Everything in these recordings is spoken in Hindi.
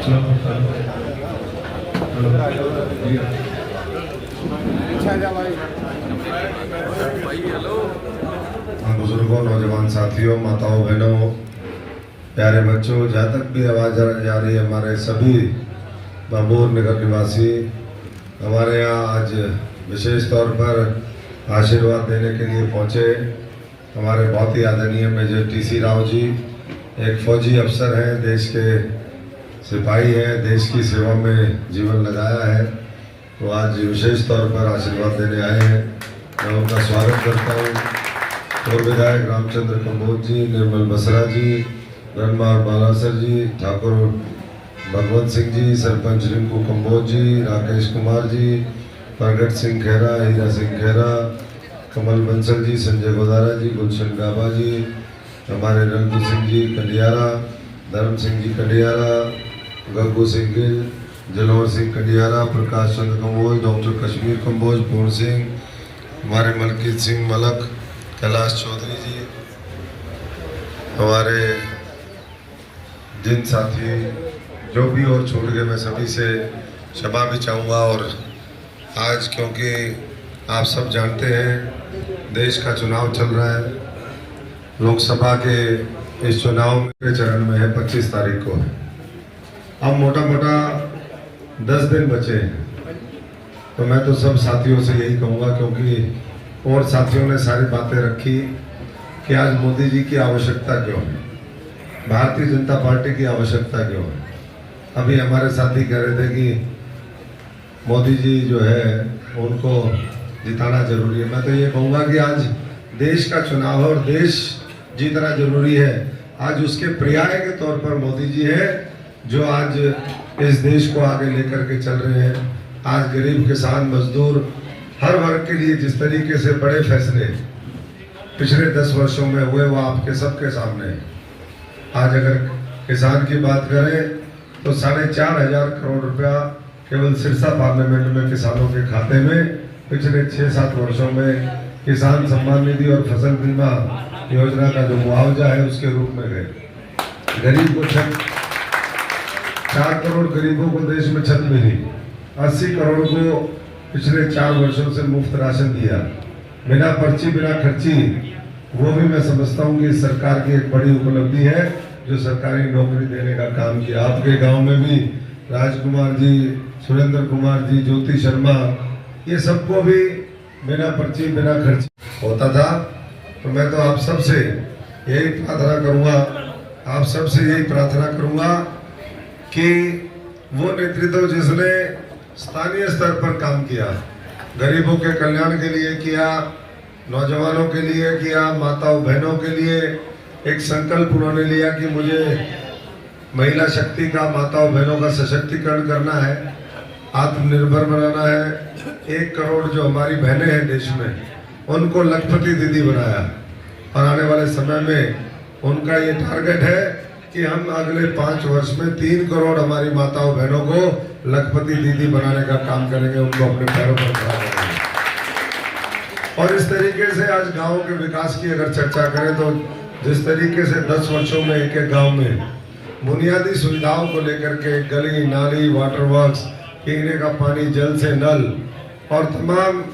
बुजुर्गों, नौजवान साथियों, माताओं, बहनों, प्यारे बच्चों, जहाँ तक भी आवाज़ जा रही है, हमारे सभी बाबूर नगर निवासी हमारे यहाँ आज विशेष तौर पर आशीर्वाद देने के लिए पहुँचे। हमारे बहुत ही आदरणीय मेजर टीसी राव जी एक फौजी अफसर हैं, देश के सिपाही हैं, देश की सेवा में जीवन लगाया है, तो आज विशेष तौर पर आशीर्वाद देने आए हैं। मैं उनका स्वागत करता हूँ। पूर्व विधायक रामचंद्र कंबोज जी, निर्मल बसरा जी, ब्रह्मा बालासर जी, ठाकुर भगवंत सिंह जी, सरपंच रिंकू कंबोज जी, राकेश कुमार जी, प्रगट सिंह खेरा, हीरा सिंह खेरा, कमल बंसल जी, संजय गोदारा जी, गुलशन गाबा जी, हमारे रंगू सिंह जी कंडियारा, धर्म सिंह जी कंडियारा, गग्गू सिंह गिल, जलोर सिंह कंडियारा, प्रकाश चंद्र कंबोज, डॉक्टर कश्मीर कंबोज, पूर्ण सिंह, हमारे मलकीत सिंह मलक, कैलाश चौधरी जी, हमारे जिन साथी जो भी और छूट गए, मैं सभी से क्षमा भी चाहूँगा। और आज क्योंकि आप सब जानते हैं देश का चुनाव चल रहा है, लोकसभा के इस चुनाव के चरण में है, 25 तारीख को है। अब मोटा मोटा 10 दिन बचे हैं, तो मैं तो सब साथियों से यही कहूँगा, क्योंकि और साथियों ने सारी बातें रखी कि आज मोदी जी की आवश्यकता क्यों है, भारतीय जनता पार्टी की आवश्यकता क्यों है। अभी हमारे साथी कह रहे थे कि मोदी जी जो है उनको जिताना जरूरी है। मैं तो ये कहूँगा कि आज देश का चुनाव है और देश जीतना जरूरी है। आज उसके पर्याय के तौर पर मोदी जी है जो आज इस देश को आगे लेकर के चल रहे हैं। आज गरीब, किसान, मजदूर, हर वर्ग के लिए जिस तरीके से बड़े फैसले पिछले 10 वर्षों में हुए वो आपके सबके सामने है। आज अगर किसान की बात करें तो 4,500 करोड़ रुपया केवल सिरसा पार्लियामेंट में किसानों के खाते में पिछले 6-7 वर्षों में किसान सम्मान निधि और फसल बीमा योजना का जो मुआवजा है उसके रूप में गए। गरीब को 4 करोड़ गरीबों को देश में छत मिली, 80 करोड़ को पिछले 4 वर्षों से मुफ्त राशन दिया, बिना पर्ची बिना खर्ची। वो भी मैं समझता हूँ कि सरकार की एक बड़ी उपलब्धि है जो सरकारी नौकरी देने का काम किया। आपके गांव में भी राजकुमार जी, सुरेंद्र कुमार जी, ज्योति शर्मा, ये सबको भी बिना पर्ची बिना खर्च होता था। तो मैं तो आप सबसे यही प्रार्थना करूंगा कि वो नेतृत्व जिसने स्थानीय स्तर पर काम किया, गरीबों के कल्याण के लिए किया, नौजवानों के लिए किया, माताओं बहनों के लिए एक संकल्प उन्होंने लिया कि मुझे महिला शक्ति का, माताओं बहनों का सशक्तिकरण करना है, आत्मनिर्भर बनाना है। 1 करोड़ जो हमारी बहनें हैं देश में उनको लखपति दीदी बनाया और आने वाले समय में उनका ये टारगेट है कि हम अगले 5 वर्ष में 3 करोड़ हमारी माताओं बहनों को लखपति दीदी बनाने का काम करेंगे, उनको अपने पैरों पर खड़ा करेंगे। और इस तरीके से आज गाँव के विकास की अगर चर्चा करें तो जिस तरीके से 10 वर्षों में एक गांव में बुनियादी सुविधाओं को लेकर के गली, नाली, वाटर वर्क्स, पीने का पानी, जल से नल और तमाम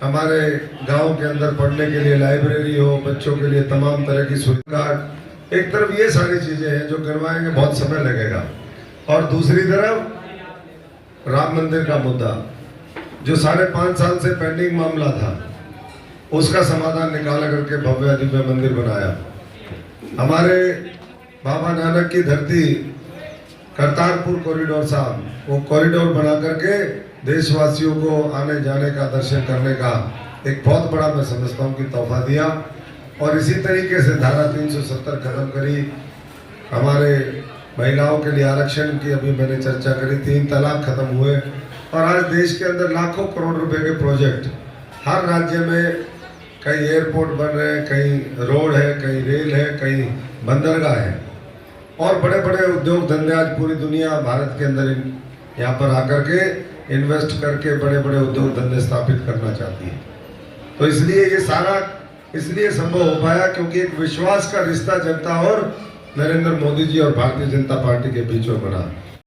हमारे गांव के अंदर पढ़ने के लिए लाइब्रेरी हो, बच्चों के लिए तमाम तरह की सुविधा, एक तरफ ये सारी चीजें हैं जो करवाएंगे, बहुत समय लगेगा। और दूसरी तरफ राम मंदिर का मुद्दा जो 5.5 साल से पेंडिंग मामला था, उसका समाधान निकाल करके भव्य दिव्य मंदिर बनाया। हमारे बाबा नानक की धरती करतारपुर कॉरिडोर साहब, वो कॉरिडोर बना करके देशवासियों को आने जाने का, दर्शन करने का एक बहुत बड़ा मैं समझता हूँ कि तोहफा दिया। और इसी तरीके से धारा 370 खत्म करी, हमारे महिलाओं के लिए आरक्षण की अभी मैंने चर्चा करी, 3 तलाक खत्म हुए। और आज देश के अंदर लाखों करोड़ रुपए के प्रोजेक्ट हर राज्य में, कहीं एयरपोर्ट बन रहे हैं, कहीं रोड है, कहीं रेल है, कहीं बंदरगाह है, और बड़े बड़े उद्योग धंधे आज पूरी दुनिया भारत के अंदर यहाँ पर आकर के इन्वेस्ट करके बड़े बड़े उद्योग धंधे स्थापित करना चाहती है। तो इसलिए ये सारा इसलिए संभव हो पाया क्योंकि एक विश्वास का रिश्ता जनता और नरेंद्र मोदी जी और भारतीय जनता पार्टी के बीच में बना।